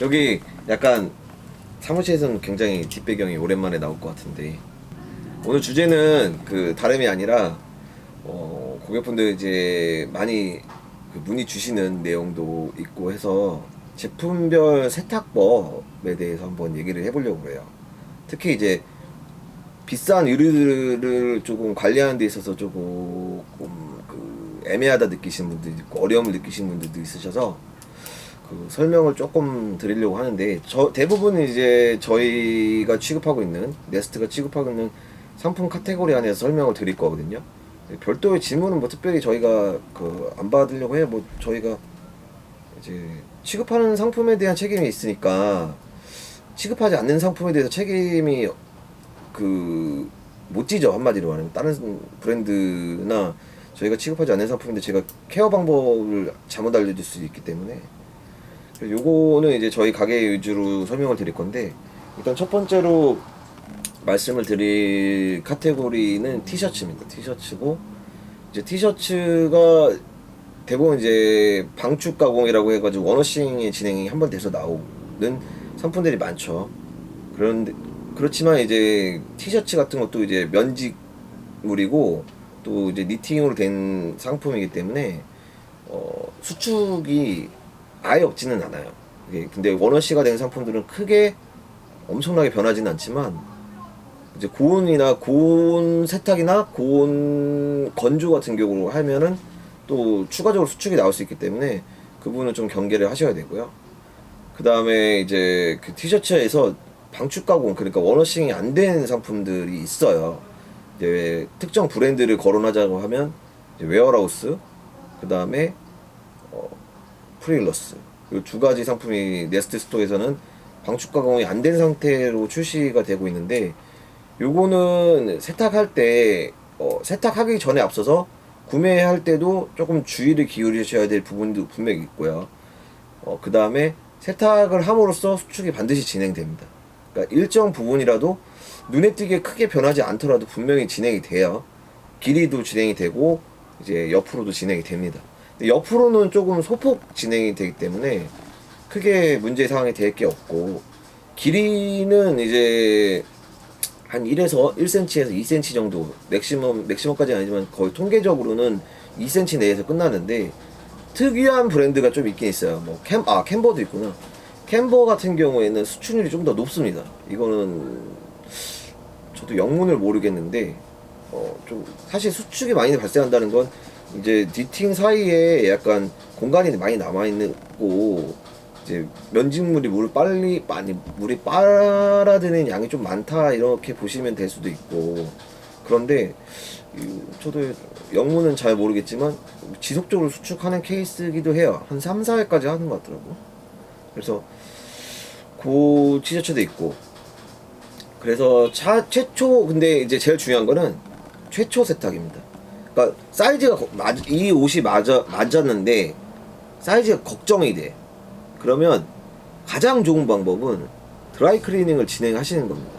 여기 약간 사무실에서는 굉장히 뒷배경이 오랜만에 나올 것 같은데, 오늘 주제는 그 다름이 아니라 고객분들 이제 많이 그 문의 주시는 내용도 있고 해서 제품별 세탁법에 대해서 한번 얘기를 해보려고 해요. 특히 이제 비싼 의류들을 조금 관리하는 데 있어서 조금 그 애매하다 느끼시는 분들도 있고 어려움을 느끼시는 분들도 있으셔서 그 설명을 조금 드리려고 하는데, 대부분 이제 저희가 취급하고 있는, 네스트가 취급하고 있는 상품 카테고리 안에서 설명을 드릴 거거든요. 별도의 질문은 뭐 특별히 저희가 그 안 받으려고 해요. 뭐 저희가 이제 취급하는 상품에 대한 책임이 있으니까, 취급하지 않는 상품에 대해서 책임이 그 못 지죠. 한마디로 말하면 다른 브랜드나 저희가 취급하지 않는 상품인데 제가 케어 방법을 잘못 알려줄 수 있기 때문에, 요거는 이제 저희 가게 위주로 설명을 드릴 건데, 일단 첫 번째로 말씀을 드릴 카테고리는 티셔츠입니다. 티셔츠고, 이제 티셔츠가 대부분 이제 방축 가공이라고 해가지고 원워싱의 진행이 한 번 돼서 나오는 상품들이 많죠. 그렇지만 이제 티셔츠 같은 것도 이제 면직물이고 또 이제 니팅으로 된 상품이기 때문에 수축이 아예 없지는 않아요. 근데 원워시가 된 상품들은 크게 엄청나게 변하지는 않지만, 이제 고온 세탁이나 고온 건조 같은 경우로 하면은 또 추가적으로 수축이 나올 수 있기 때문에 그 부분은 좀 경계를 하셔야 되고요. 그 다음에 이제 그 티셔츠에서 방축 가공, 그러니까 원워싱이 안 된 상품들이 있어요. 이제 특정 브랜드를 거론하자고 하면 이제 웨어하우스, 그 다음에 프릴러스, 이 두 가지 상품이 네스트 스토어에서는 방축 가공이 안 된 상태로 출시가 되고 있는데, 요거는 세탁할 때 세탁하기 전에 앞서서 구매할 때도 조금 주의를 기울이셔야 될 부분도 분명히 있고요. 그 다음에 세탁을 함으로써 수축이 반드시 진행됩니다. 그러니까 일정 부분이라도 눈에 띄게 크게 변하지 않더라도 분명히 진행이 돼요. 길이도 진행이 되고 이제 옆으로도 진행이 됩니다. 옆으로는 조금 소폭 진행이 되기 때문에 크게 문제 사항이 될 게 없고, 길이는 이제 한 1에서 1cm에서 2cm 정도, 맥시멈까지는 아니지만 거의 통계적으로는 2cm 내에서 끝나는데, 특이한 브랜드가 좀 있긴 있어요. 뭐 캔버도 있구나. 캔버 같은 경우에는 수축률이 좀 더 높습니다. 이거는 저도 영문을 모르겠는데 좀 사실 수축이 많이 발생한다는 건 이제 니팅 사이에 약간 공간이 많이 남아있고, 이제 면직물이 물이 빨아들이는 양이 좀 많다, 이렇게 보시면 될 수도 있고. 그런데 저도 영문은 잘 모르겠지만 지속적으로 수축하는 케이스이기도 해요. 한 3, 4회까지 하는 것 같더라고. 그래서 그 티셔츠도 있고, 그래서 최초, 근데 이제 제일 중요한 거는 최초 세탁입니다. 그러니까 사이즈가 이 옷이 맞았는데 사이즈가 걱정이 돼. 그러면 가장 좋은 방법은 드라이 클리닝을 진행하시는 겁니다.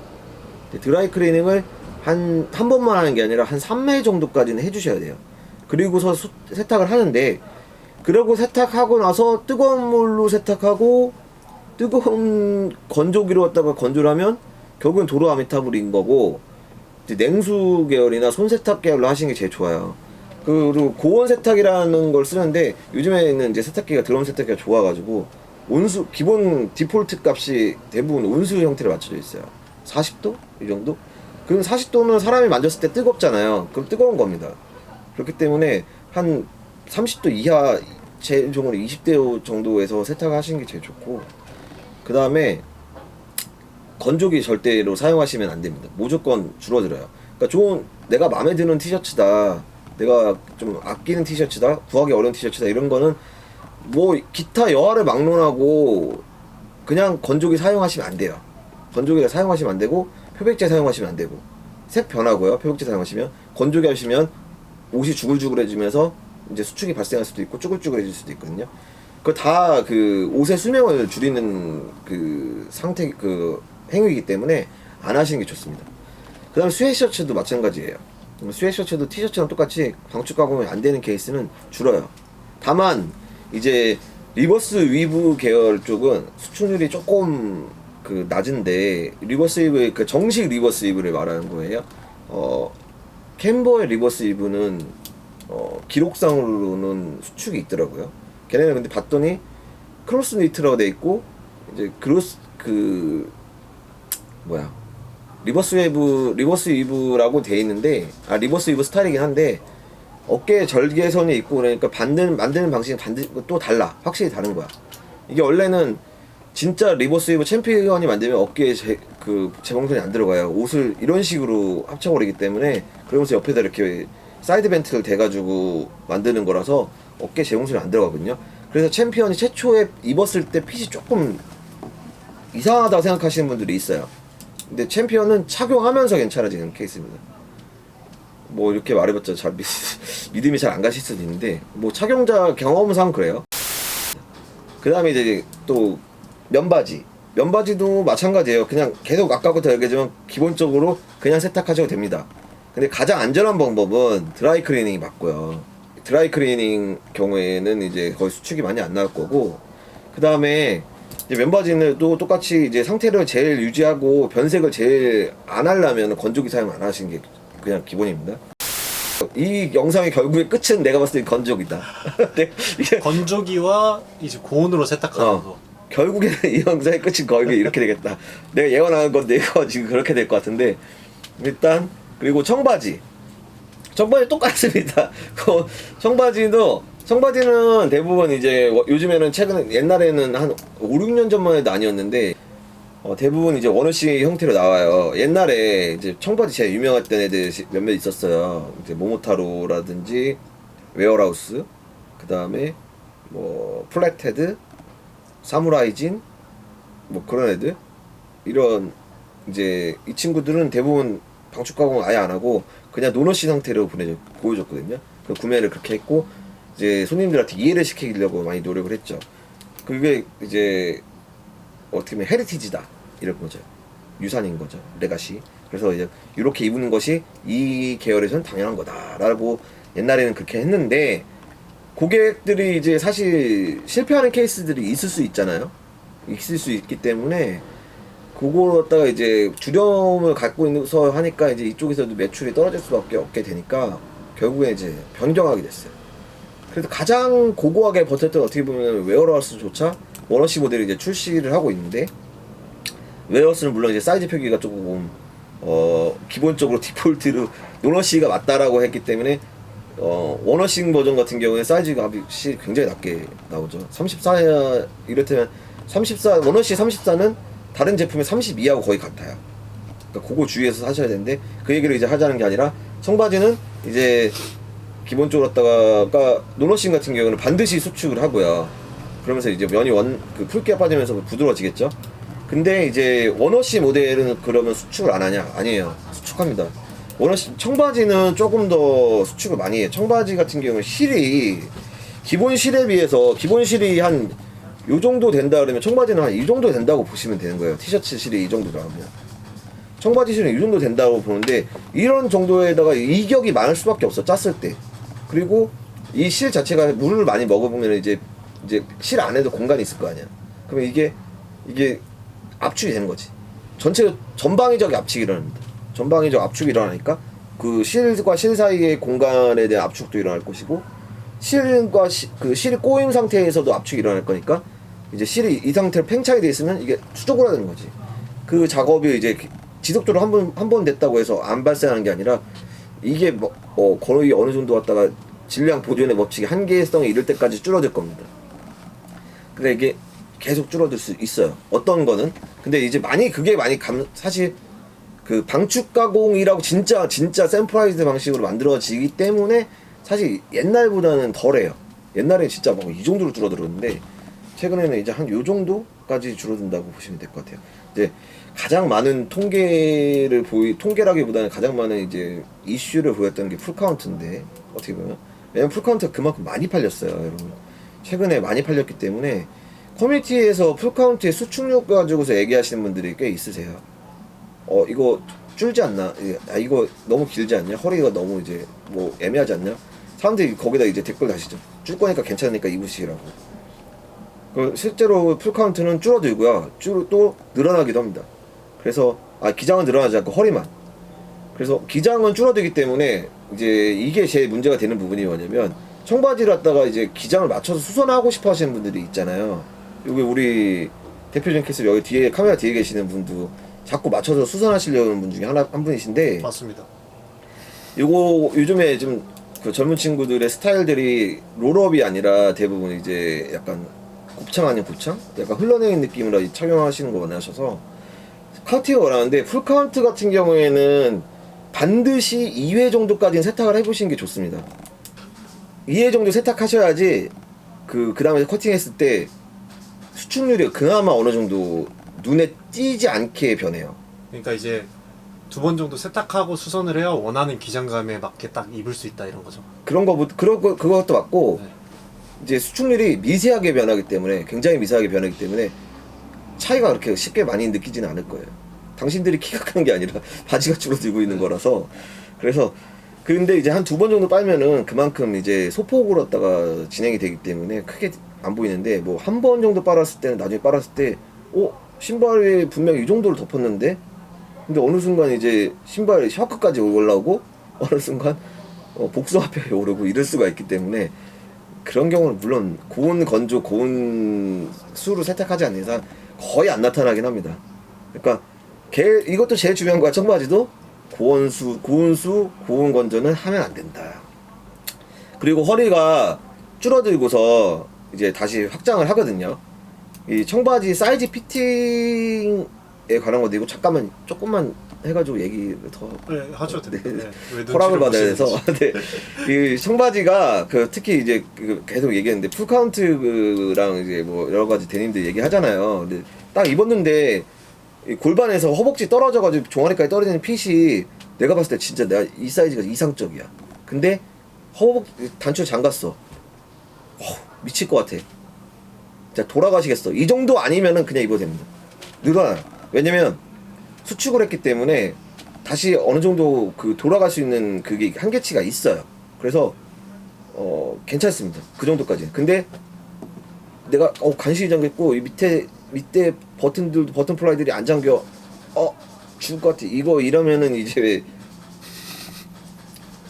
드라이 클리닝을 한 번만 하는 게 아니라 한 3회 정도까지는 해주셔야 돼요. 그리고서 세탁을 하는데, 그러고 세탁하고 나서 뜨거운 물로 세탁하고 뜨거운 건조기로 갖다가 건조를 하면 결국은 도로 아미타불인 거고, 이제 냉수 계열이나 손세탁 계열로 하시는 게 제일 좋아요. 그리고 고온 세탁이라는 걸 쓰는데, 요즘에는 이제 세탁기가 드럼 세탁기가 좋아가지고 온수, 기본 디폴트 값이 대부분 온수 형태로 맞춰져 있어요. 40도? 이 정도? 그럼 40도는 사람이 만졌을 때 뜨겁잖아요. 그럼 뜨거운 겁니다. 그렇기 때문에 한 30도 이하, 제일 좋은 20도 정도에서 세탁하시는 게 제일 좋고, 그 다음에 건조기 절대로 사용하시면 안 됩니다. 무조건 줄어들어요. 그러니까 내가 마음에 드는 티셔츠다, 내가 좀 아끼는 티셔츠다, 구하기 어려운 티셔츠다, 이런 거는 뭐 기타 여하를 막론하고 그냥 건조기 사용하시면 안 돼요. 건조기를 사용하시면 안 되고, 표백제 사용하시면 안 되고, 색 변하고요. 표백제 사용하시면, 건조기 하시면 옷이 주글주글해지면서 이제 수축이 발생할 수도 있고 쭈글쭈글해질 수도 있거든요. 그거 다 그 옷의 수명을 줄이는 그 상태, 그 행위이기 때문에 안 하시는 게 좋습니다. 그 다음에 스웨셔츠도 마찬가지예요. 스웨셔츠도 티셔츠랑 똑같이 방축 가공이 안 되는 케이스는 줄어요. 다만 이제 리버스 위브 계열 쪽은 수출률이 조금 그 낮은데 리버스 위브 그 정식 리버스 위브를 말하는 거예요. 캠버의 리버스 위브는 기록상으로는 수축이 있더라고요. 걔네는 근데 봤더니 크로스 니트라고 돼 있고 이제 리버스 위브라고 돼 있는데 리버스 위브 스타일이긴 한데 어깨에 절개선이 있고 그러니까 만드는 방식이 또 달라. 확실히 다른 거야. 이게 원래는 진짜 리버스 위브 챔피언이 만들면 어깨에 재봉선이 안 들어가요. 옷을 이런 식으로 합쳐버리기 때문에 그러면서 옆에다 이렇게 사이드 벤트를 대가지고 만드는 거라서 어깨에 재봉선이 안 들어가거든요. 그래서 챔피언이 최초에 입었을 때 핏이 조금 이상하다고 생각하시는 분들이 있어요. 근데 챔피언은 착용하면서 괜찮아지는 케이스입니다. 뭐 이렇게 말해봤자 잘 믿음이 잘 안 가실 수도 있는데 뭐 착용자 경험상 그래요. 그 다음에 이제 또 면바지도 마찬가지예요. 그냥 계속 아까부터 얘기하지만 기본적으로 그냥 세탁하셔도 됩니다. 근데 가장 안전한 방법은 드라이클리닝이 맞고요. 드라이클리닝 경우에는 이제 거의 수축이 많이 안 나올 거고, 그 다음에 이제 면바지는 또 똑같이 이제 상태를 제일 유지하고 변색을 제일 안 하려면 건조기 사용 안 하시는 게 그냥 기본입니다. 이 영상의 결국에 끝은 내가 봤을 때 건조기다. 이게 건조기와 이제 고온으로 세탁하는 거. 결국에는 이 영상의 끝은 거의 이렇게 되겠다. 내가 예언하는 건데 이거 지금 그렇게 될 것 같은데, 일단 그리고 청바지 똑같습니다. 청바지는 대부분 이제 요즘에는 옛날에는 한 5, 6년 전만 해도 아니었는데 대부분 이제 원어시 형태로 나와요. 옛날에 이제 청바지 제일 유명했던 애들 몇몇 있었어요. 이제 모모타로라든지 웨어라우스, 그 다음에 뭐 플랫헤드, 사무라이진, 뭐 그런 애들, 이런 이제 이 친구들은 대부분 방축 가공 아예 안 하고 그냥 노너시 상태로 보여줬거든요. 그 구매를 그렇게 했고 이제 손님들한테 이해를 시키려고 많이 노력을 했죠. 그게 이제 어떻게 보면 헤리티지다 이런 거죠. 유산인 거죠. 레가시. 그래서 이제 이렇게 입는 것이 이 계열에서는 당연한 거다라고 옛날에는 그렇게 했는데, 고객들이 이제 사실 실패하는 케이스들이 있을 수 있잖아요. 있을 수 있기 때문에 그걸 갖다가 이제 두려움을 갖고 있어서 하니까 이제 이쪽에서도 매출이 떨어질 수밖에 없게 되니까 결국에 이제 변경하게 됐어요. 그래서 가장 고고하게 버텼던 어떻게 보면 웨어하우스조차 원어시 모델을 이제 출시를 하고 있는데, 웨어하우스는 물론 이제 사이즈 표기가 조금 기본적으로 디폴트로 노너시가 맞다라고 했기 때문에 원어싱 버전 같은 경우에 사이즈 값이 굉장히 낮게 나오죠. 34 이렇다면 34 원어시 34는 다른 제품의 32하고 거의 같아요. 그러니까 그거 주의해서 사셔야 되는데, 그 얘기를 이제 하자는 게 아니라 청바지는 이제 기본적으로 갖다가 노너싱 같은 경우는 반드시 수축을 하고요. 그러면서 이제 면이 풀기가 빠지면서 부드러워지겠죠. 근데 이제 원어시 모델은 그러면 수축을 안 하냐? 아니에요. 수축합니다. 청바지는 조금 더 수축을 많이 해요. 청바지 같은 경우는 실이 기본 실에 비해서 기본 실이 한 요 정도 된다 그러면 청바지는 한 이 정도 된다고 보시면 되는 거예요. 티셔츠 실이 이 정도라면 청바지 실은 이 정도 된다고 보는데, 이런 정도에다가 이격이 많을 수밖에 없어, 짰을 때. 그리고 이 실 자체가 물을 많이 먹어보면 이제 실 안에도 공간이 있을 거 아니야. 그러면 이게 압축이 되는 거지. 전방위적 압축이 일어납니다. 전방위적 압축이 일어나니까 그 실과 실 사이의 공간에 대한 압축도 일어날 것이고, 실과 실이 꼬인 상태에서도 압축이 일어날 거니까 이제 실이 이 상태로 팽창이 돼 있으면 이게 수족을 하는 거지. 그 작업이 이제 지속적으로 한 번 됐다고 해서 안 발생하는 게 아니라 이게 거의 어느 정도 왔다가 질량 보존의 법칙이 한계성에 이를 때까지 줄어들 겁니다. 그러니까 이게 계속 줄어들 수 있어요. 어떤 거는. 근데 이제 사실 그 방축 가공이라고 진짜 샘플라이즈 방식으로 만들어지기 때문에 사실 옛날보다는 덜해요. 옛날에 진짜 막 이 정도로 줄어들었는데 최근에는 이제 한 요 정도까지 줄어든다고 보시면 될 것 같아요. 이제 가장 많은 통계라기보다는 가장 많은 이제 이슈를 보였던 게 풀카운트인데, 어떻게 보면 왜냐면 풀카운트가 그만큼 많이 팔렸어요, 여러분. 최근에 많이 팔렸기 때문에 커뮤니티에서 풀카운트의 수축률 가지고서 얘기하시는 분들이 꽤 있으세요. 이거 줄지 않나? 이거 너무 길지 않냐? 허리가 너무 이제 뭐 애매하지 않냐? 사람들이 거기다 이제 댓글 다시죠. 줄 거니까 괜찮으니까 입으시라고. 그 실제로 풀 카운트는 줄어들고요. 또 늘어나기도 합니다. 그래서 기장은 늘어나지 않고 허리만. 그래서 기장은 줄어들기 때문에 이제 이게 제일 문제가 되는 부분이 뭐냐면 청바지를 갖다가 이제 기장을 맞춰서 수선하고 싶어 하시는 분들이 있잖아요. 여기 우리 대표적인 케이스 여기 뒤에 카메라 뒤에 계시는 분도 자꾸 맞춰서 수선하시려는 분 중에 한 분이신데 맞습니다. 요거 요즘에 좀 그 젊은 친구들의 스타일들이 롤업이 아니라 대부분 이제 약간 곱창 아닌 곱창? 약간 흘러내린 느낌으로 착용하시는 거 원하셔서 카운팅을 원하는데 풀 카운트 같은 경우에는 반드시 2회 정도까지는 세탁을 해보시는 게 좋습니다. 2회 정도 세탁하셔야지 그 다음에 커팅했을 때 수축률이 그나마 어느 정도 눈에 띄지 않게 변해요. 그러니까 이제 2번 정도 세탁하고 수선을 해야 원하는 기장감에 맞게 딱 입을 수 있다 이런 거죠. 그것도 맞고 네. 이제 수축률이 미세하게 변하기 때문에 굉장히 미세하게 변하기 때문에 차이가 그렇게 쉽게 많이 느끼지는 않을 거예요. 당신들이 키가 큰 게 아니라 바지가 줄어들고 있는 거라서. 그래서 근데 이제 한 2번 정도 빨면은 그만큼 이제 소폭으로 갖다가 진행이 되기 때문에 크게 안 보이는데 뭐 한 번 정도 빨았을 때는 나중에 빨았을 때 신발이 분명히 이 정도를 덮었는데 근데 어느 순간 이제 신발 셔크까지 올라오고 어느 순간 복숭아뼈에 오르고 이럴 수가 있기 때문에 그런 경우는 물론 고온 건조 고온 수로 세탁하지 않는 이상 거의 안 나타나긴 합니다. 그러니까 이것도 제일 중요한 거야. 청바지도 고온 건조는 하면 안 된다. 그리고 허리가 줄어들고서 이제 다시 확장을 하거든요. 이 청바지 사이즈 피팅에 관한 건데 이거 잠깐만 조금만 해가지고 얘기를 더 하죠. 네. 네. 왜 허락을 눈치를 받아야 돼서 보시는지. 네. 이 청바지가 특히 이제 계속 얘기했는데 풀 카운트랑 이제 뭐 여러 가지 데님들 얘기하잖아요. 근데 딱 입었는데 이 골반에서 허벅지 떨어져가지고 종아리까지 떨어지는 핏이 내가 봤을 때 진짜 내가 이 사이즈가 이상적이야. 근데 허벅지 단추 잠갔어. 미칠 것 같아. 진짜 돌아가시겠어. 이 정도 아니면은 그냥 입어도 됩니다. 늘어나요. 왜냐면 수축을 했기 때문에 다시 어느 정도 돌아갈 수 있는 그게 한계치가 있어요. 그래서 괜찮습니다. 그 정도까지. 근데 내가 간신히 잠겼고 이 밑에 버튼 플라이들이 안 잠겨. 죽을 것 같아. 이러면은 이제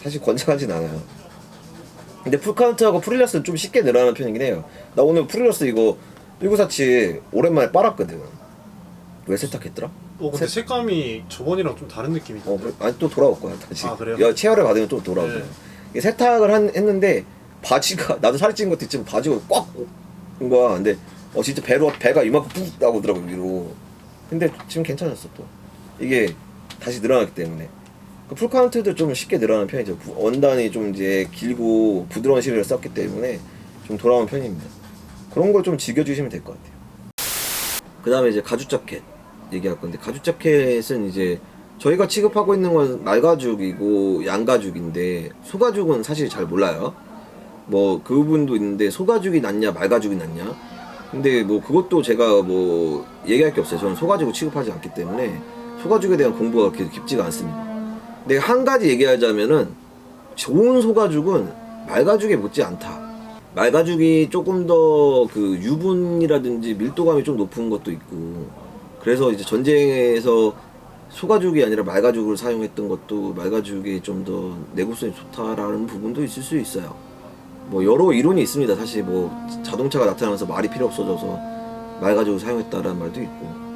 사실 권장하진 않아요. 근데 풀카운트하고 프릴러스는 좀 쉽게 늘어나는 편이긴 해요. 나 오늘 프릴러스 이거 1947 오랜만에 빨았거든. 왜 세탁했더라? 근데 색감이 저번이랑 좀 다른 느낌이던데. 아니 또 돌아올 거야 다시. 그래요? 체열을 받으면 또 돌아올 거야. 네. 세탁을 했는데 바지가 나도 살이 찐 것도 있지만 바지가 꽉 온 거야. 근데 진짜 배가 이만큼 푹 나오더라고 위로. 근데 지금 괜찮았어 또. 이게 다시 늘어났기 때문에. 풀카운트도 좀 쉽게 늘어나는 편이죠. 원단이 좀 이제 길고 부드러운 실을 썼기 때문에 좀 돌아오는 편입니다. 그런 걸 좀 즐겨주시면 될 것 같아요. 그 다음에 이제 가죽 자켓 얘기할 건데, 가죽 자켓은 이제 저희가 취급하고 있는 건 말가죽이고 양가죽인데 소가죽은 사실 잘 몰라요. 뭐 그 부분도 있는데 소가죽이 낫냐 말가죽이 낫냐, 근데 뭐 그것도 제가 뭐 얘기할 게 없어요. 저는 소가죽을 취급하지 않기 때문에 소가죽에 대한 공부가 그렇게 깊지가 않습니다. 근데 한 가지 얘기하자면은 좋은 소가죽은 말가죽에 못지 않다. 말가죽이 조금 더 그 유분이라든지 밀도감이 좀 높은 것도 있고, 그래서 이제 전쟁에서 소가죽이 아니라 말가죽을 사용했던 것도 말가죽이 좀 더 내구성이 좋다라는 부분도 있을 수 있어요. 뭐 여러 이론이 있습니다. 사실 뭐 자동차가 나타나면서 말이 필요 없어져서 말가죽을 사용했다라는 말도 있고,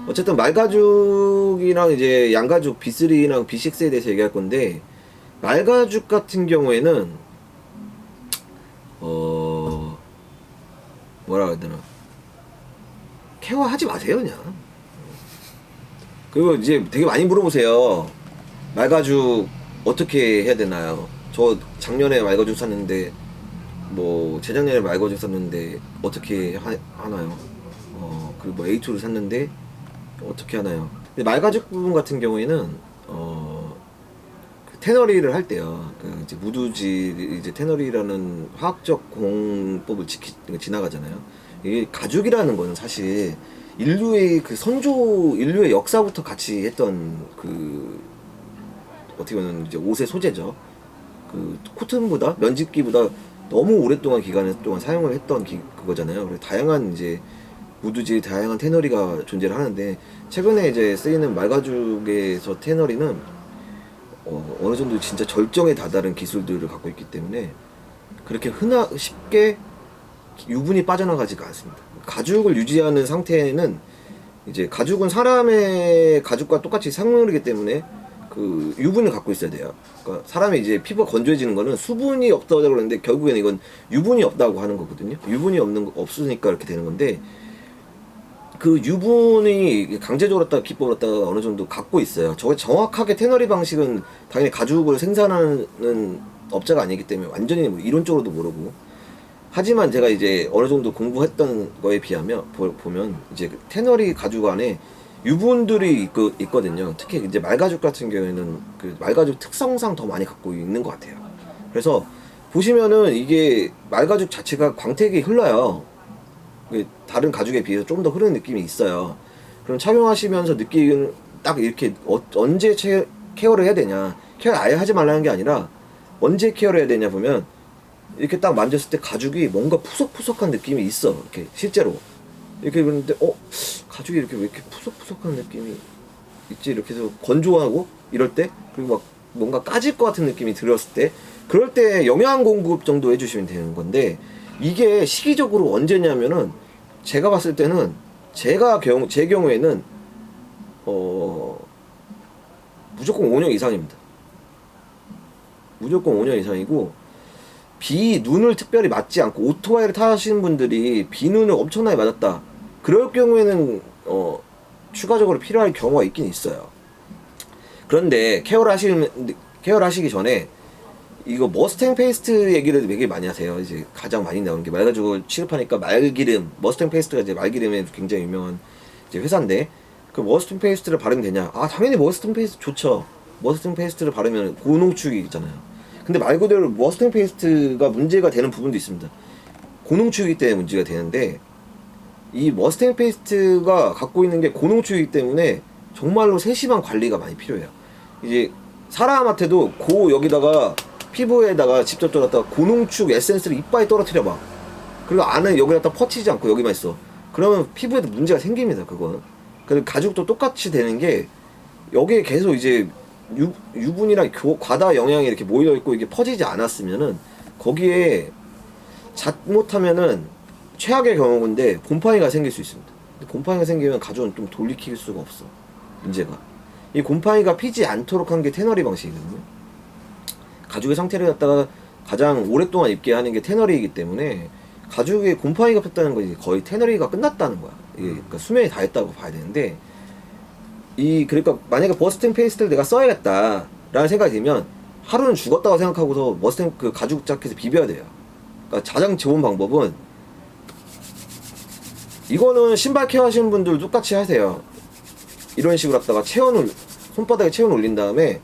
어쨌든 말가죽이랑 이제 양가죽 B3랑 B6에 대해서 얘기할 건데, 말가죽 같은 경우에는 뭐라 해야 되나, 케어하지 마세요 그냥. 그리고 이제 되게 많이 물어보세요. 말가죽 어떻게 해야 되나요? 저 작년에 말가죽 샀는데, 뭐 재작년에 말가죽 샀는데 어떻게 하나요? 그리고 뭐 A2를 샀는데 어떻게 하나요? 근데 말가죽 부분 같은 경우에는 그 테너리를 할 때요, 그 이제 무두질 이제 테너리라는 화학적 공법을 지나가잖아요. 이게 가죽이라는 거는 사실 인류의 인류의 역사부터 같이 했던 그 어떻게 보면 이제 옷의 소재죠. 그 코튼보다 면직기보다 너무 오랫동안 기간 동안 사용을 했던 그거잖아요. 그래서 다양한 이제 무드지, 다양한 테너리가 존재를 하는데, 최근에 이제 쓰이는 말가죽에서 테너리는 어느 정도 진짜 절정에 다다른 기술들을 갖고 있기 때문에 그렇게 쉽게 유분이 빠져나가지가 않습니다. 가죽을 유지하는 상태는, 이제 가죽은 사람의 가죽과 똑같이 생물이기 때문에 그 유분을 갖고 있어야 돼요. 그러니까 사람이 이제 피부가 건조해지는 거는 수분이 없다고 그러는데 결국에는 이건 유분이 없다고 하는 거거든요. 유분이 없으니까 이렇게 되는 건데, 그 유분이 강제적으로 갖다가 기법으로 갖다가 어느 정도 갖고 있어요. 저게 정확하게 테너리 방식은 당연히 가죽을 생산하는 업자가 아니기 때문에 완전히 뭐 이론적으로도 모르고, 하지만 제가 이제 어느 정도 공부했던 거에 비하면 보면 이제 그 테너리 가죽 안에 유분들이 있거든요. 특히 이제 말가죽 같은 경우에는 그 말가죽 특성상 더 많이 갖고 있는 것 같아요. 그래서 보시면은 이게 말가죽 자체가 광택이 흘러요. 다른 가죽에 비해서 좀 더 흐르는 느낌이 있어요. 그럼 착용하시면서 느끼는 딱 이렇게 언제 케어를 해야 되냐, 케어를 아예 하지 말라는 게 아니라 언제 케어를 해야 되냐 보면, 이렇게 딱 만졌을 때 가죽이 뭔가 푸석푸석한 느낌이 있어. 이렇게 실제로 이렇게 보는데 가죽이 이렇게 왜 이렇게 푸석푸석한 느낌이 있지, 이렇게 해서 건조하고 이럴 때, 그리고 막 뭔가 까질 것 같은 느낌이 들었을 때, 그럴 때 영양 공급 정도 해주시면 되는 건데, 이게 시기적으로 언제냐면은 제가 봤을 때는 제 경우에는 무조건 5년 이상입니다. 무조건 5년 이상이고, 눈을 특별히 맞지 않고 오토바이를 타시는 분들이 비눈을 엄청나게 맞았다, 그럴 경우에는 추가적으로 필요할 경우가 있긴 있어요. 그런데 케어를 하시기 전에 이거 머스탱 페이스트 얘기를 되게 많이 하세요. 이제 가장 많이 나오는 게, 말가죽을 취급하니까 말기름, 머스탱 페이스트가 이제 말기름에 굉장히 유명한 이제 회사인데, 그 머스탱 페이스트를 바르면 되냐? 당연히 머스탱 페이스트 좋죠. 머스탱 페이스트를 바르면 고농축이 있잖아요. 근데 말 그대로 머스탱 페이스트가 문제가 되는 부분도 있습니다. 고농축이기 때문에 문제가 되는데, 이 머스탱 페이스트가 갖고 있는 게 고농축이기 때문에 정말로 세심한 관리가 많이 필요해요. 이제 사람한테도 여기다가 피부에다가 직접적으로 갖다가 고농축 에센스를 이빨에 떨어뜨려봐. 그리고 안에 여기 갖다 퍼치지 않고 여기만 있어. 그러면 피부에도 문제가 생깁니다, 그건. 그리고 가죽도 똑같이 되는 게, 여기에 계속 이제 유분이랑 과다 영양이 이렇게 모여있고 이게 퍼지지 않았으면은, 거기에 잘못하면은 최악의 경우인데 곰팡이가 생길 수 있습니다. 곰팡이가 생기면 가죽은 좀 돌이킬 수가 없어, 문제가. 이 곰팡이가 피지 않도록 한 게 테너리 방식이거든요. 가죽의 상태를 갖다가 가장 오랫동안 입게 하는 게 테너리이기 때문에, 가죽에 곰팡이가 폈다는 건 거의 테너리가 끝났다는 거야. 이게 그러니까 수명이 다 했다고 봐야 되는데, 그러니까 만약에 머스탱 페이스트를 내가 써야겠다 라는 생각이 들면 하루는 죽었다고 생각하고서 머스탱 그 가죽 자켓을 비벼야 돼요. 그러니까 가장 좋은 방법은, 이거는 신발 케어 하시는 분들 똑같이 하세요. 이런 식으로 갖다가 손바닥에 체온 올린 다음에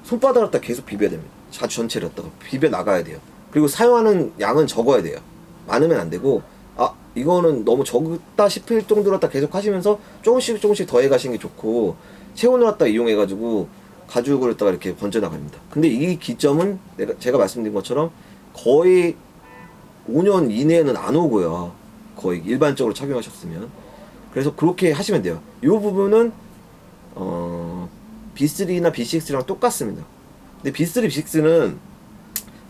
손바닥을 갖다 계속 비벼야 됩니다. 자주 전체를 갖다가 비벼 나가야 돼요. 그리고 사용하는 양은 적어야 돼요. 많으면 안 되고, 이거는 너무 적다 싶을 정도로 갖다 계속 하시면서 조금씩 더 해가시는 게 좋고, 체온을 갖다 이용해가지고 가죽을 갖다가 이렇게 번져나갑니다. 근데 이 기점은 제가 말씀드린 것처럼 거의 5년 이내에는 안 오고요. 거의 일반적으로 착용하셨으면. 그래서 그렇게 하시면 돼요. 이 부분은 B3나 B6랑 똑같습니다. 근데 B3, B6는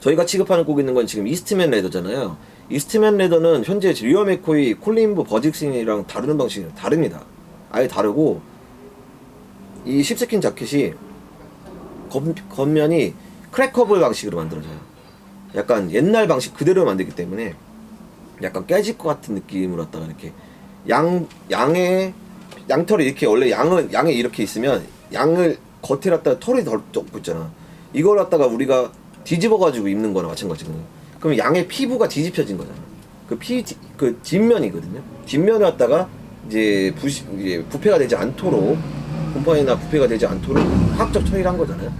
저희가 취급하는 꼭 있는 건 지금 이스트맨 레더잖아요. 이스트맨 레더는 현재 리어 맥코이, 콜린브, 버직슨이랑 다루는 방식이 다릅니다. 아예 다르고, 이 십스킨 자켓이 겉면이 크랙커블 방식으로 만들어져요. 약간 옛날 방식 그대로 만들기 때문에 약간 깨질 것 같은 느낌으로 갖다가 이렇게 양털이 이렇게, 원래 양에 이렇게 있으면 양을 겉에 갖다가 털이 덜 덮고 있잖아. 이걸 갖다가 우리가 뒤집어가지고 입는 거나 마찬가지거든요. 그럼 양의 피부가 뒤집혀진 거잖아. 그 뒷면이거든요. 뒷면을 갖다가 이제 부패가 되지 않도록, 곰팡이나 부패가 되지 않도록 화학적 처리를 한 거잖아요.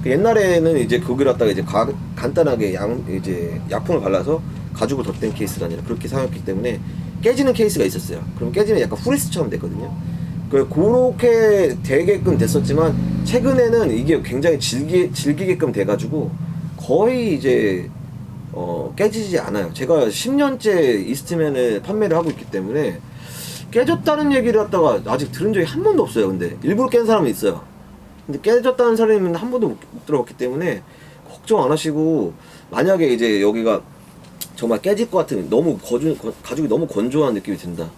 옛날에는 이제 그걸 갖다가 이제 간단하게 이제 약품을 발라서 가죽을 덧댄 케이스가 아니라 그렇게 사용했기 때문에 깨지는 케이스가 있었어요. 그럼 깨지면 약간 후레스처럼 됐거든요. 그렇게 되게끔 됐었지만, 최근에는 이게 굉장히 질기게끔 돼가지고 거의 이제 깨지지 않아요. 제가 10년째 이스트맨을 판매를 하고 있기 때문에 깨졌다는 얘기를 갖다가 아직 들은 적이 한 번도 없어요. 근데 일부러 깬 사람은 있어요. 근데 깨졌다는 사람은 한 번도 못 들어봤기 때문에 걱정 안 하시고, 만약에 이제 여기가 정말 깨질 것 같은, 너무 가죽이 너무 건조한 느낌이 든다,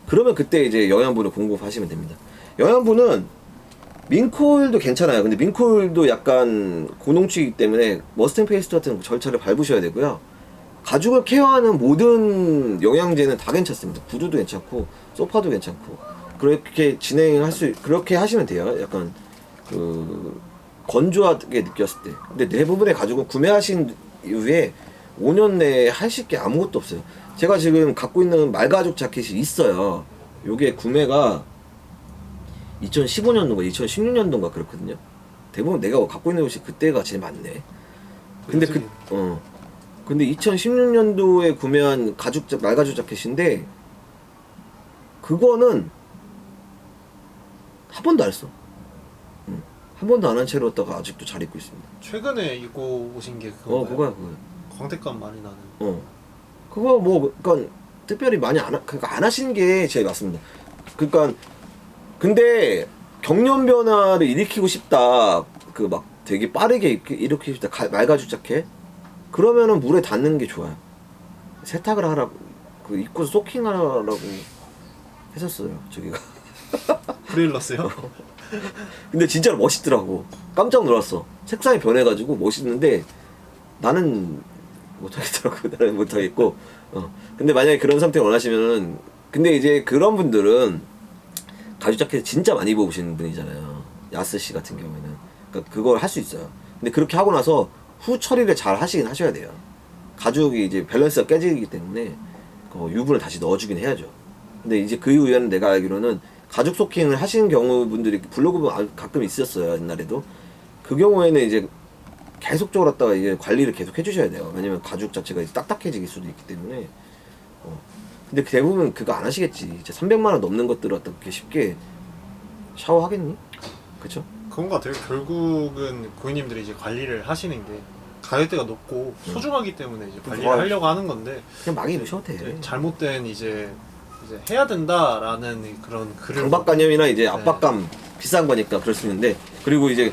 그러면 그때 이제 영양분을 공급하시면 됩니다. 영양분은 민코일도 괜찮아요. 근데 민코일도 약간 고농축이기 때문에 머스탱 페이스트 같은 절차를 밟으셔야 되고요. 가죽을 케어하는 모든 영양제는 다 괜찮습니다. 구두도 괜찮고 소파도 괜찮고, 그렇게 그렇게 하시면 돼요. 약간 건조하게 느꼈을 때. 근데 대부분의 가죽은 구매하신 이후에 5년 내에 하실 게 아무것도 없어요. 제가 지금 갖고 있는 말가죽 자켓이 있어요. 요게 구매가 2015년도인가 2016년도인가 그렇거든요. 대부분 내가 갖고 있는 옷이 그때가 제일 많네. 근데 근데 2016년도에 구매한 말가죽 자켓인데, 그거는 한 번도 안 했어. 한 번도 안 한 채로 다가 아직도 잘 입고 있습니다. 최근에 입고 오신 게 그거예요? 그거야. 광택감 많이 나는. 그거 뭐, 그니까, 특별히 많이 그러니까 안 하시는 게 제일 맞습니다. 그니까, 근데, 경련 변화를 일으키고 싶다, 막 되게 빠르게 일으키고 싶다, 말가죽 자켓? 그러면은 물에 닿는 게 좋아요. 세탁을 하라고, 입고서 소킹하라고 했었어요, 저기가. 브레일러스요? 근데 진짜로 멋있더라고. 깜짝 놀랐어. 색상이 변해가지고 멋있는데, 나는 못하겠더라고. 나는 못하겠고. 근데 만약에 그런 상태 원하시면은, 근데 이제 그런 분들은 가죽 자켓 진짜 많이 입어보시는 분이잖아요. 야스 씨 같은 경우에는. 그러니까 그걸 할 수 있어요. 근데 그렇게 하고 나서 후 처리를 잘 하시긴 하셔야 돼요. 가죽이 이제 밸런스가 깨지기 때문에 유분을 다시 넣어주긴 해야죠. 근데 이제 그 이후에는 내가 알기로는 가죽 소킹을 하시는 경우 분들이 블로그 보면 가끔 있었어요. 옛날에도. 그 경우에는 이제 계속적으로 갖다가 이제 관리를 계속 해주셔야 돼요. 왜냐면 가죽 자체가 딱딱해질 수도 있기 때문에. 근데 대부분 그거 안 하시겠지. 이제 300만 원 넘는 것들을 갖다 그렇게 쉽게 샤워하겠니? 그쵸? 그런 것 같아요. 결국은 고객님들이 이제 관리를 하시는 게 가격대가 높고 소중하기 때문에 이제 관리를 하려고 하는 건데, 그냥 막 입으셔도 돼. 잘못된 이제 해야 된다라는 그런 글을 강박관념이나 이제 압박감, 비싼 거니까 그럴 수 있는데, 그리고 이제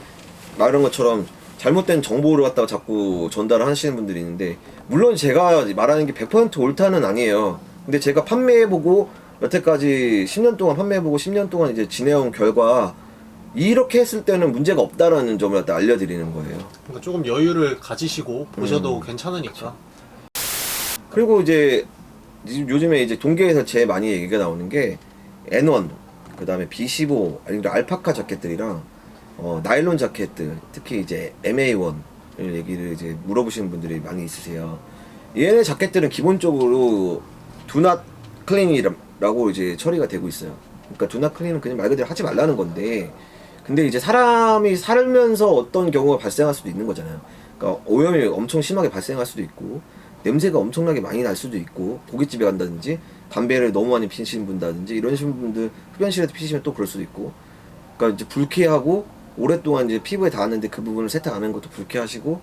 말한 것처럼 잘못된 정보를 갖다가 자꾸 전달을 하시는 분들이 있는데, 물론 제가 말하는 게 100% 옳다는 아니에요. 근데 제가 판매해보고 여태까지 10년 동안 판매해보고 10년 동안 이제 지내온 결과, 이렇게 했을 때는 문제가 없다라는 점을 갖다 알려드리는 거예요. 그러니까 조금 여유를 가지시고 보셔도 괜찮으니까. 그리고 이제 요즘에 이제 동계에서 제일 많이 얘기가 나오는 게 N1, 그 다음에 B15, 아니면 알파카 자켓들이랑 나일론 자켓들, 특히 이제 MA1 얘기를 이제 물어보시는 분들이 많이 있으세요. 얘네 자켓들은 기본적으로 Do Not Clean이라고 이제 처리가 되고 있어요. 그러니까 Do Not Clean은 그냥 말 그대로 하지 말라는 건데, 근데 이제 사람이 살면서 어떤 경우가 발생할 수도 있는 거잖아요. 그러니까 오염이 엄청 심하게 발생할 수도 있고, 냄새가 엄청나게 많이 날 수도 있고, 고깃집에 간다든지 담배를 너무 많이 피시는 분다든지 이런 분들 흡연실에서 피시면 또 그럴 수도 있고, 그러니까 이제 불쾌하고 오랫동안 이제 피부에 닿았는데 그 부분을 세탁 안 하는 것도 불쾌하시고,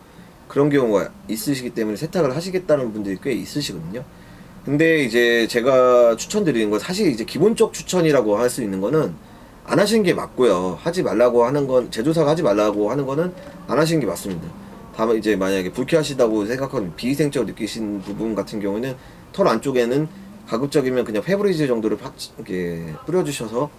그런 경우가 있으시기 때문에 세탁을 하시겠다는 분들이 꽤 있으시거든요. 근데 이제 제가 추천드리는 건, 사실 이제 기본적 추천이라고 할 수 있는 거는 안 하시는 게 맞고요. 하지 말라고 하는 건, 제조사가 하지 말라고 하는 거는 안 하시는 게 맞습니다. 다만 이제 만약에 불쾌하시다고 생각하면 비위생적으로 느끼신 부분 같은 경우는 털 안쪽에는 가급적이면 그냥 페브리즈 정도를 이렇게 뿌려주셔서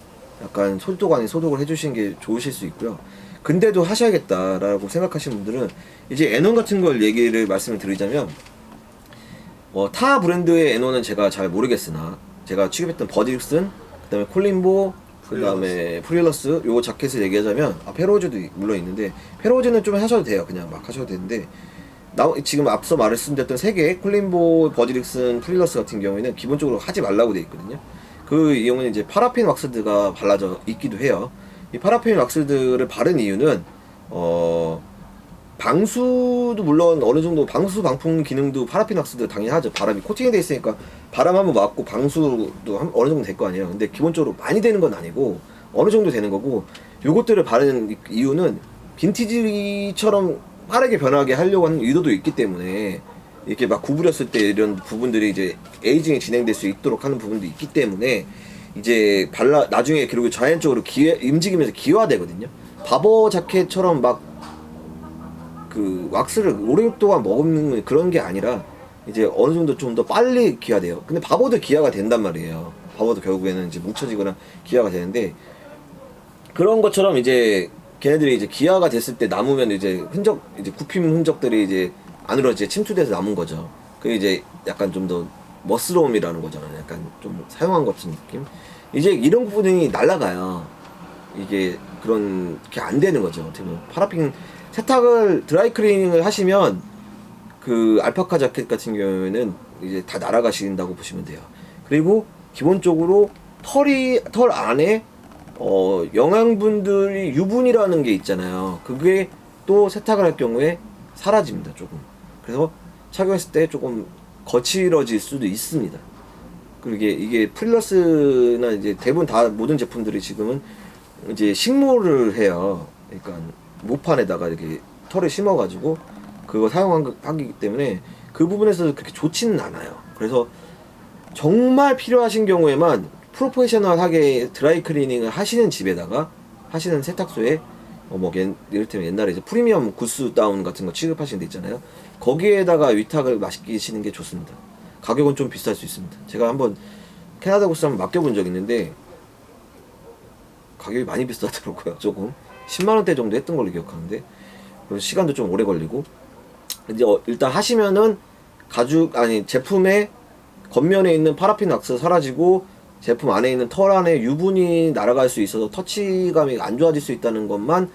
약간 소독 아닌 소독을 해주시는 게 좋으실 수 있고요. 근데도 하셔야겠다라고 생각하시는 분들은 이제 N1 같은 걸 얘기를 말씀을 드리자면, 타 브랜드의 N1은 제가 잘 모르겠으나 제가 취급했던 버디릭슨, 그 다음에 콜린보, 그 다음에 프릴러스, 요 자켓을 얘기하자면, 페로우즈도 물론 있는데, 페로우즈는 좀 하셔도 돼요. 그냥 막 하셔도 되는데, 지금 앞서 말씀드렸던 3개, 콜린보, 버디릭슨, 프릴러스 같은 경우에는 기본적으로 하지 말라고 돼 있거든요. 그 이용은 이제 파라핀 왁스드가 발라져 있기도 해요. 이 파라핀 왁스드를 바른 이유는, 방수도 물론 어느 정도 방수 방풍 기능도 파라핀 왁스도 당연히 하죠. 바람이 코팅이 돼 있으니까 바람 한번 맞고 방수도 어느 정도 될 거 아니에요. 근데 기본적으로 많이 되는 건 아니고 어느 정도 되는 거고, 요것들을 바르는 이유는 빈티지처럼 빠르게 변하게 하려고 하는 의도도 있기 때문에, 이렇게 막 구부렸을 때 이런 부분들이 이제 에이징이 진행될 수 있도록 하는 부분도 있기 때문에 이제 나중에 그리고 자연적으로 움직이면서 기화되거든요. 바버 자켓처럼 막 그 왁스를 오랫동안 먹는 그런 게 아니라 이제 어느 정도 좀 더 빨리 기화돼요. 근데 바버도 기화가 된단 말이에요. 바버도 결국에는 이제 뭉쳐지거나 기화가 되는데 그런 것처럼 이제 걔네들이 이제 기화가 됐을 때 남으면 이제 이제 굽힘 흔적들이 이제 안으로 이제 침투돼서 남은 거죠. 그게 이제 약간 좀 더 멋스러움이라는 거잖아요. 약간 좀 사용한 것 같은 느낌. 이제 이런 부분이 날아가요. 이게 그런 게 안 되는 거죠. 어떻게 보면 파라핀 세탁을 드라이클리닝을 하시면 그 알파카 자켓 같은 경우에는 이제 다 날아가신다고 보시면 돼요. 그리고 기본적으로 털 안에 영양분들이 유분이라는 게 있잖아요. 그게 또 세탁을 할 경우에 사라집니다. 조금. 그래서 착용했을 때 조금 거칠어질 수도 있습니다. 그리고 이게 프릴러스나 이제 대부분 다 모든 제품들이 지금은 이제 식물을 해요. 그러니까 모판에다가 이렇게 털을 심어가지고 그거 사용하기 때문에 그 부분에서 그렇게 좋지는 않아요. 그래서 정말 필요하신 경우에만 프로페셔널하게 드라이 클리닝을 하시는 집에다가 하시는 세탁소에 이를테면 옛날에 이제 프리미엄 구스 다운 같은 거 취급하시는 데 있잖아요. 거기에다가 위탁을 맡기시는 게 좋습니다. 가격은 좀 비쌀 수 있습니다. 제가 한번 캐나다 구스 한번 맡겨본 적 있는데 가격이 많이 비싸더라고요. 조금 10만원대 정도 했던 걸로 기억하는데 시간도 좀 오래 걸리고 이제 일단 하시면은 제품의 겉면에 있는 파라핀 왁스 사라지고 제품 안에 있는 털 안에 유분이 날아갈 수 있어서 터치감이 안 좋아질 수 있다는 것만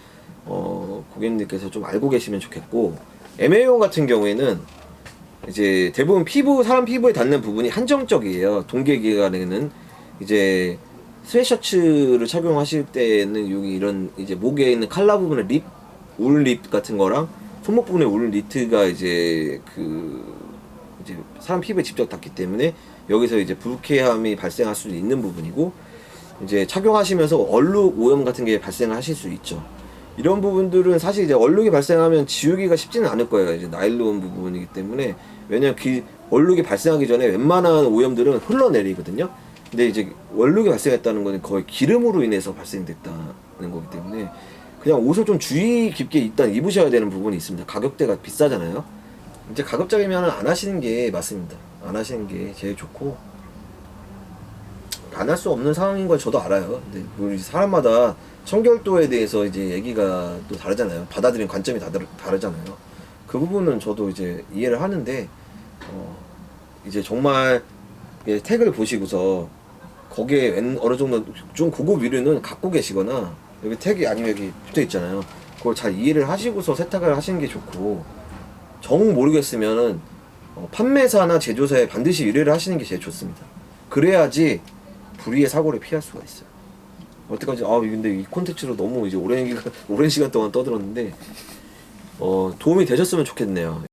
고객님께서 좀 알고 계시면 좋겠고, MAO 같은 경우에는 이제 대부분 사람 피부에 닿는 부분이 한정적이에요. 동계기간에는 이제 스웨셔츠를 착용하실 때는 여기 이런 이제 목에 있는 칼라 부분에 울 립 같은 거랑 손목 부분에 울 니트가 이제 이제 사람 피부에 직접 닿기 때문에 여기서 이제 불쾌함이 발생할 수도 있는 부분이고, 이제 착용하시면서 얼룩 오염 같은 게 발생하실 수 있죠. 이런 부분들은 사실 이제 얼룩이 발생하면 지우기가 쉽지는 않을 거예요. 이제 나일론 부분이기 때문에. 왜냐면 얼룩이 발생하기 전에 웬만한 오염들은 흘러내리거든요. 근데 이제 얼룩이 발생했다는 거는 거의 기름으로 인해서 발생됐다는 거기 때문에 그냥 옷을 좀 주의 깊게 일단 입으셔야 되는 부분이 있습니다. 가격대가 비싸잖아요. 이제 가급적이면 안 하시는 게 맞습니다. 안 하시는 게 제일 좋고, 안 할 수 없는 상황인 걸 저도 알아요. 근데 우리 사람마다 청결도에 대해서 이제 얘기가 또 다르잖아요. 받아들이는 관점이 다르잖아요. 그 부분은 저도 이제 이해를 하는데, 이제 정말 택을 보시고서 거기에 어느 정도 좀 고급 위류는 갖고 계시거나, 여기 택이 아니면 여기 붙어 있잖아요. 그걸 잘 이해를 하시고서 세탁을 하시는 게 좋고, 정 모르겠으면은 판매사나 제조사에 반드시 의뢰를 하시는 게 제일 좋습니다. 그래야지 불의의 사고를 피할 수가 있어요. 어떡하지? 근데 이 콘텐츠로 너무 이제 오랜 시간 동안 떠들었는데 도움이 되셨으면 좋겠네요.